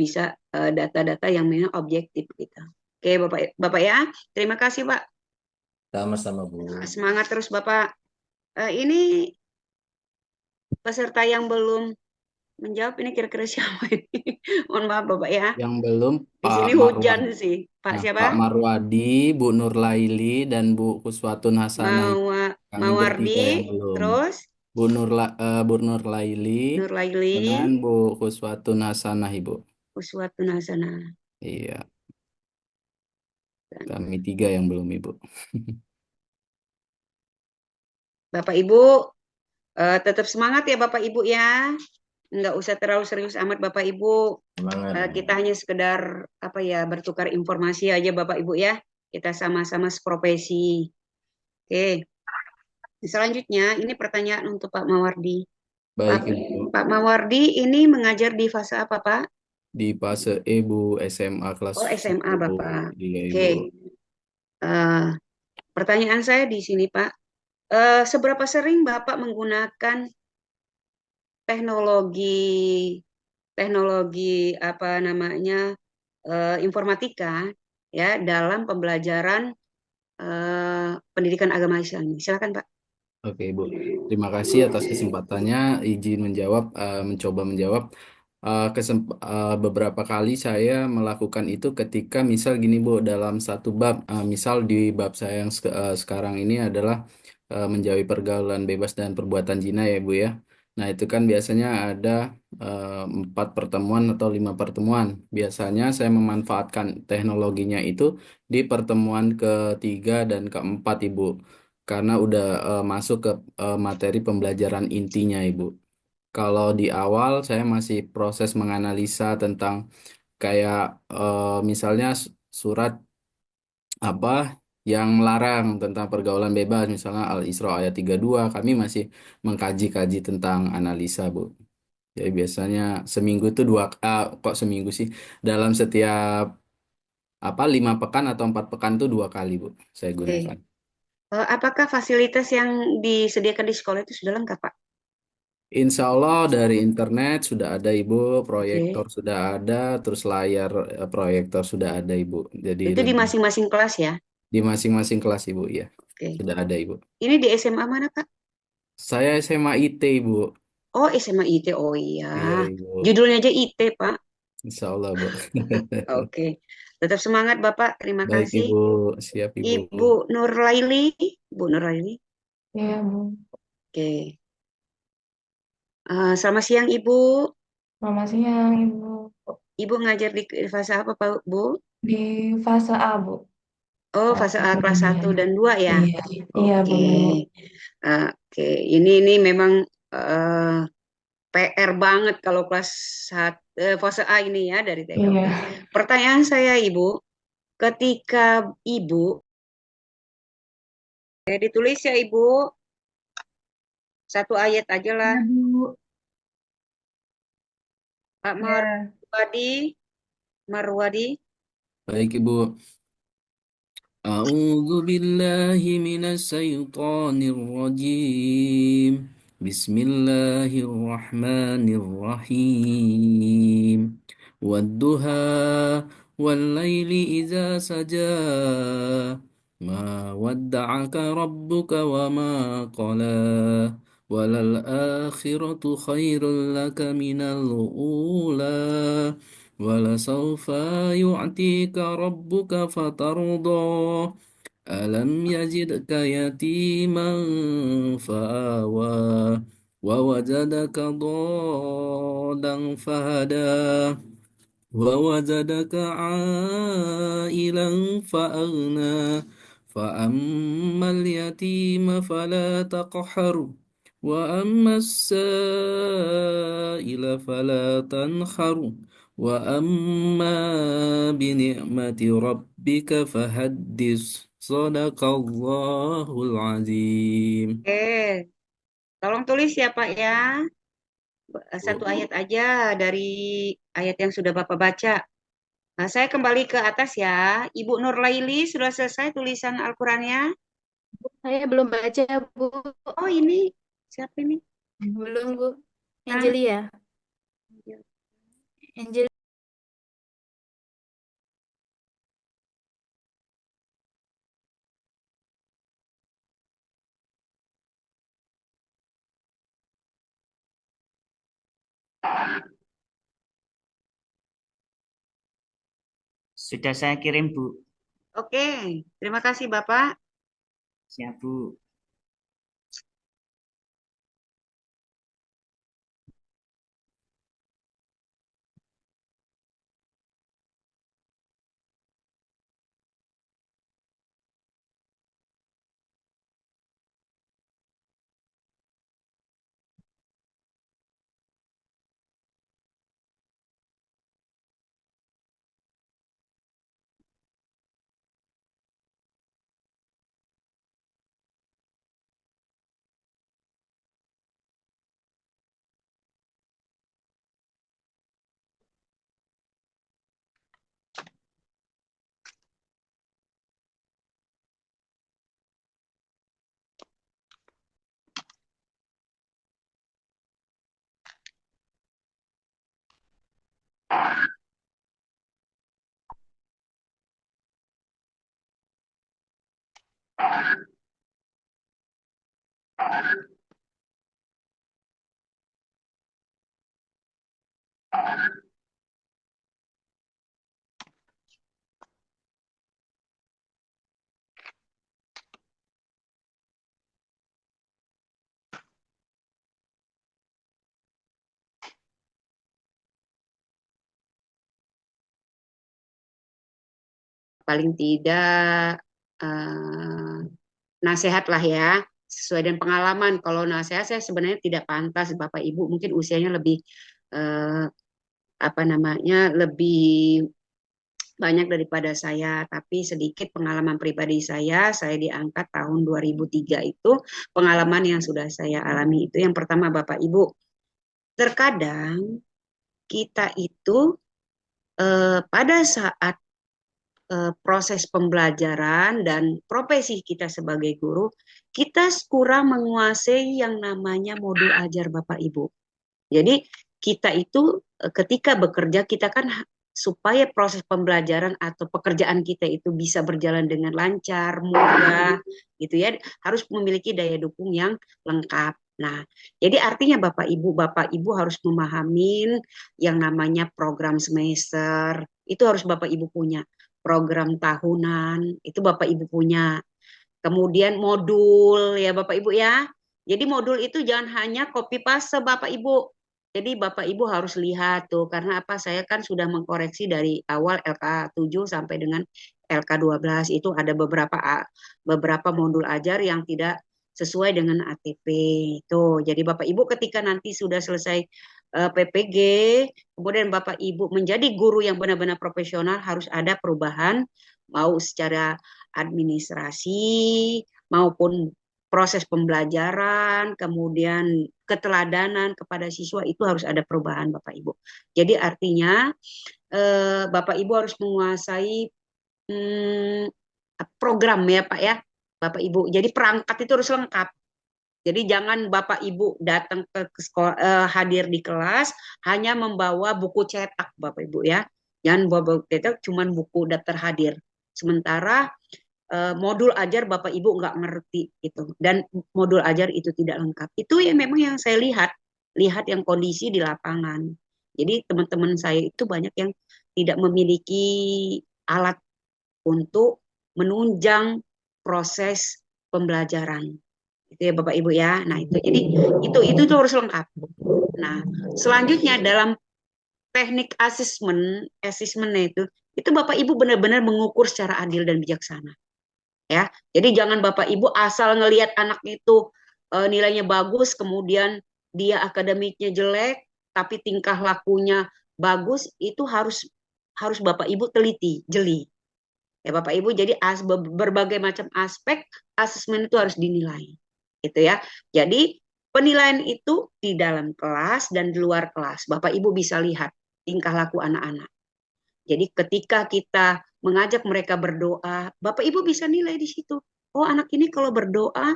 bisa data-data yang memang objektif gitu. Oke, Bapak ya. Terima kasih, Pak. Sama-sama, Bu. Semangat terus, Bapak. Ini peserta yang belum menjawab ini kira-kira siapa ini? Mohon maaf, Bapak ya. Yang belum Di Pak sini hujan Marwadi. sih. Pak Nah, Pak siapa? Marwadi, Bu Nurlaili, dan Bu Kuswatun Hasanah. Kami bertiga yang Mawardi, belum. terus Bu Nurlaili dengan Nurlaili, Bu Kuswatun Hasanah, Ibu. Uswatun Hasanah. Iya, kami tiga yang belum, Ibu. Bapak Ibu, tetap semangat ya Bapak Ibu ya. Nggak usah terlalu serius amat Bapak Ibu. Semangat. Kita hanya sekedar apa ya bertukar informasi aja Bapak Ibu ya. Kita sama-sama seprofesi. Oke. Selanjutnya ini pertanyaan untuk Pak Mawardi. Pak, Baik, Ibu. Pak Mawardi ini mengajar di fase apa Pak? Di fase E, Bu, SMA kelas Oh SMA 10. Bapak. Iya, Ibu. Oke. Eh, Pertanyaan saya di sini Pak. Seberapa sering Bapak menggunakan teknologi teknologi apa namanya informatika ya dalam pembelajaran pendidikan agama Islam ini. Silakan Pak. Oke, Ibu. Terima kasih atas kesempatannya. Izin menjawab, mencoba menjawab. Beberapa kali saya melakukan itu ketika misal gini, Bu, dalam satu bab, misal di bab saya yang sekarang ini adalah menjauhi pergaulan bebas dan perbuatan zina ya, Bu ya. Nah, itu kan biasanya ada 4 pertemuan atau 5 pertemuan. Biasanya saya memanfaatkan teknologinya itu di pertemuan ketiga dan keempat, Ibu, karena udah masuk ke materi pembelajaran intinya, Ibu. Kalau di awal saya masih proses menganalisa tentang kayak misalnya surat apa yang melarang tentang pergaulan bebas, misalnya Al-Isra ayat 32, kami masih mengkaji-kaji tentang analisa, Bu. Jadi biasanya seminggu itu kok seminggu sih? Dalam setiap 5 pekan atau 4 pekan itu 2 kali, Bu, saya Oke. gunakan. Apakah fasilitas yang disediakan di sekolah itu sudah lengkap Pak? Insya Allah dari internet sudah ada, Ibu, Oke. proyektor sudah ada, terus layar proyektor sudah ada, Ibu. Jadi Itu di lebih masing-masing kelas ya. di masing-masing kelas, Ibu, ya Oke. sudah ada, Ibu. Ini di SMA mana Pak? Saya SMA IT, Ibu. Oh SMA IT. Oh iya. Iya, Ibu. Judulnya aja IT Pak. Insya Allah, Bu. Oke. Tetap semangat Bapak. Terima Baik, kasih. Ibu. Siap, Ibu. Ibu Nurlaili. Bu Nurlaili. Ya, Bu. Oke. Selamat siang Ibu. Selamat siang, Ibu. Ibu ngajar di fase apa Pak Bu? Di fase A, Bu. Oh fase A kelas satu Akademianya. dan 2 ya. Iya, iya, Oke. benar, Bu. Oke. Ini memang PR banget kalau fase A ini ya dari TK. Oke. Iya, Pertanyaan saya Ibu, ketika Ibu, ditulis ya Ibu, satu ayat aja lah. iya, Bu. Pak Ya. Marwadi. Baik, Ibu. أعوذ بالله من الشيطان الرجيم. بسم الله الرحمن الرحيم. والضحى والليل إذا سجى ما ودعك ربك وما قلى وللآخرة خير لك من الأولى ولسوف يعطيك ربك فترضى ألم يجدك يتيما فآوى ووجدك ضالا فهدى ووجدك عائلا فأغنى فأما اليتيم فلا تقحر وأما السائل فلا تنحر وأما بنعمة ربك فحدث صدق الله العظيم. Tolong tulis ya Pak ya, satu ayat aja dari ayat yang sudah Bapak baca. Nah, saya kembali ke atas ya. Ibu Nurlaili sudah selesai tulisan Al-Qurannya? Saya belum baca, Bu. Oh ini, siapa ini? Belum, Bu. Ah, Angelia. Angelia. Sudah saya kirim, Bu. Oke, terima kasih Bapak. Siap, Bu. Paling tidak eh, nasihat lah ya, sesuai dengan pengalaman. Kalau nasihat saya sebenarnya tidak pantas Bapak Ibu, mungkin usianya lebih eh, apa namanya, lebih banyak daripada saya, tapi sedikit pengalaman pribadi saya diangkat tahun 2003 itu, pengalaman yang sudah saya alami itu yang pertama Bapak Ibu, terkadang kita itu pada saat proses pembelajaran dan profesi kita sebagai guru, kita kurang menguasai yang namanya modul ajar Bapak Ibu. Jadi kita itu ketika bekerja kita kan supaya proses pembelajaran atau pekerjaan kita itu bisa berjalan dengan lancar, mudah, gitu ya, harus memiliki daya dukung yang lengkap. Nah, jadi artinya Bapak Ibu harus memahamin yang namanya program semester, itu harus Bapak Ibu punya. Program tahunan, itu Bapak Ibu punya. Kemudian modul ya Bapak Ibu ya. Jadi modul itu jangan hanya copy paste Bapak Ibu. Jadi Bapak Ibu harus lihat tuh, karena apa, saya kan sudah mengkoreksi dari awal LK 7 sampai dengan LK 12 itu ada beberapa modul ajar yang tidak sesuai dengan ATP itu. Jadi Bapak Ibu ketika nanti sudah selesai PPG, kemudian Bapak Ibu menjadi guru yang benar-benar profesional, harus ada perubahan mau secara administrasi maupun proses pembelajaran, kemudian keteladanan kepada siswa itu harus ada perubahan Bapak Ibu. Jadi artinya Bapak Ibu harus menguasai program ya Pak ya, Bapak Ibu. Jadi perangkat itu harus lengkap. Jadi jangan Bapak Ibu datang ke sekolah, hadir di kelas hanya membawa buku cetak Bapak Ibu ya. Jangan bawa buku cetak, cuman buku daftar hadir. Sementara modul ajar Bapak Ibu nggak ngerti gitu, dan modul ajar itu tidak lengkap. Itu ya memang yang saya lihat yang kondisi di lapangan. Jadi teman-teman saya itu banyak yang tidak memiliki alat untuk menunjang proses pembelajaran. Itu ya Bapak Ibu ya. Nah, itu jadi itu tuh harus lengkap. Nah, selanjutnya dalam teknik asesmennya itu Bapak Ibu benar-benar mengukur secara adil dan bijaksana. Ya, jadi jangan Bapak Ibu asal ngelihat anak itu nilainya bagus, kemudian dia akademiknya jelek, tapi tingkah lakunya bagus, itu harus Bapak Ibu teliti, jeli. Ya Bapak Ibu, jadi berbagai macam aspek asesmen itu harus dinilai. Gitu ya. Jadi penilaian itu di dalam kelas dan di luar kelas. Bapak Ibu bisa lihat tingkah laku anak-anak. Jadi ketika kita mengajak mereka berdoa, Bapak Ibu bisa nilai di situ. Oh, anak ini kalau berdoa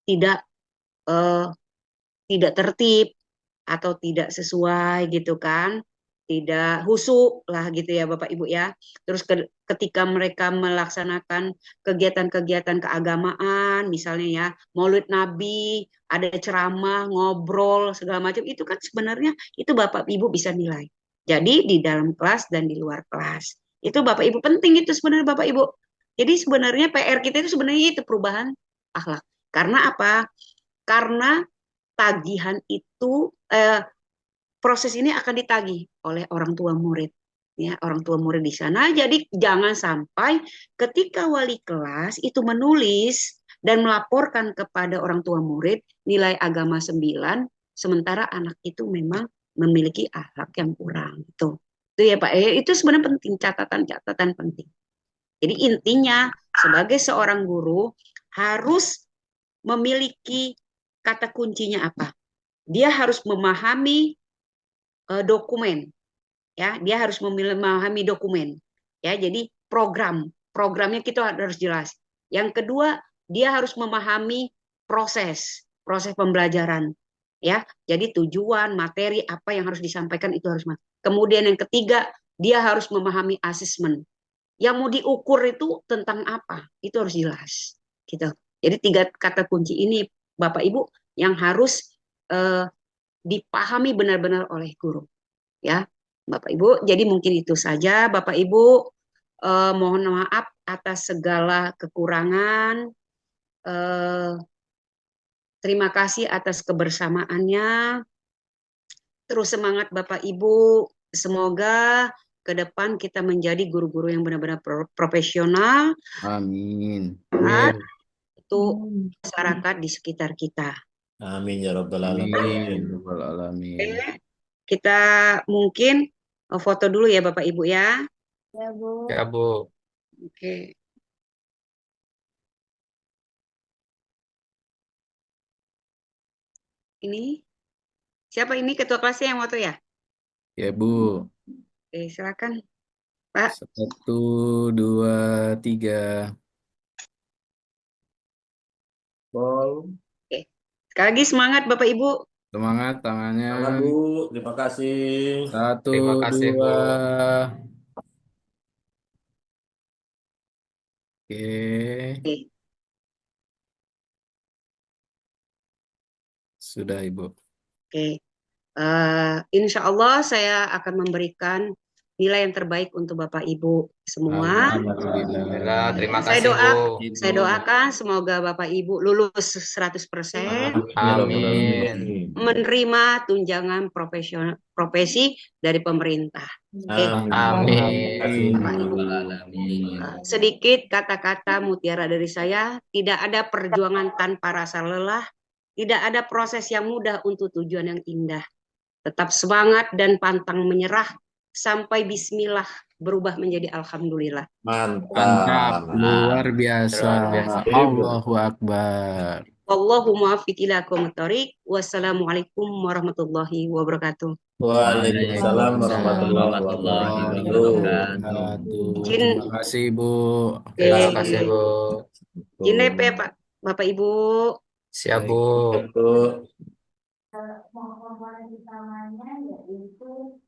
tidak eh, tidak tertib atau tidak sesuai gitu kan. tidak husuk lah gitu ya Bapak Ibu ya. Terus ketika mereka melaksanakan kegiatan-kegiatan keagamaan, misalnya ya, Maulid Nabi, ada ceramah, ngobrol segala macam, itu kan sebenarnya itu Bapak Ibu bisa nilai. Jadi di dalam kelas dan di luar kelas. Itu Bapak Ibu penting itu sebenarnya Bapak Ibu. Jadi sebenarnya PR kita itu sebenarnya itu perubahan akhlak. Karena apa? Karena tagihan itu proses ini akan ditagih oleh orang tua murid, ya, orang tua murid di sana. Jadi jangan sampai ketika wali kelas itu menulis dan melaporkan kepada orang tua murid nilai agama 9, sementara anak itu memang memiliki akhlak yang kurang. Itu ya Pak. Itu sebenarnya penting, catatan-catatan penting. Jadi intinya sebagai seorang guru harus memiliki kata kuncinya apa? Dia harus memahami dokumen, ya. Dia harus memahami dokumen, ya. Jadi programnya kita harus jelas. Yang kedua, dia harus memahami proses pembelajaran, ya. Jadi tujuan, materi apa yang harus disampaikan itu harus. Kemudian yang ketiga, dia harus memahami asesmen. Yang mau diukur itu tentang apa? Itu harus jelas, gitu. Jadi 3 kata kunci ini Bapak Ibu yang harus dipahami benar-benar oleh guru, ya Bapak Ibu. Jadi mungkin itu saja Bapak Ibu, mohon maaf atas segala kekurangan. Terima kasih atas kebersamaannya. Terus semangat Bapak Ibu. Semoga ke depan kita menjadi guru-guru yang benar-benar profesional. Amin. Untuk masyarakat di sekitar kita. Amin ya rabbal Amin. alamin. Rabbal alamin. Kita mungkin foto dulu ya Bapak Ibu ya. Ya, Bu. Ya, Bu. Oke. Ini siapa ini ketua kelasnya yang foto ya? Ya, Bu. Oke, silakan Pak. 1, 2, 3. Bol. Oke. Sekali lagi semangat Bapak Ibu. Semangat tangannya. Selamat Bu, terima kasih. 1, Terima kasih, 2. Bu. Oke. Oke. Sudah, Ibu. Oke. Insya Allah saya akan memberikan nilai yang terbaik untuk Bapak Ibu semua. Alhamdulillah. Terima Saya kasih, Bu. Saya doakan semoga Bapak Ibu lulus 100%, Ya rabbal Amin. alamin. menerima tunjangan profesi dari pemerintah. Oke. Amin. Bapak Ibu. Sedikit kata-kata mutiara dari saya, tidak ada perjuangan tanpa rasa lelah, tidak ada proses yang mudah untuk tujuan yang indah. Tetap semangat dan pantang menyerah sampai bismillah berubah menjadi alhamdulillah. Mantap, Mantap. luar biasa. Luar biasa. Allahu Akbar. Wallahumma fiq ila aqwamit thoriq. Wassalamualaikum warahmatullahi wabarakatuh. Waalaikumsalam warahmatullahi wabarakatuh. Terima kasih, Bu. Terima kasih, Bu. Jinep ya Pak, Bapak Ibu. Siap, Bu. Bu. Mohon utamanya yaitu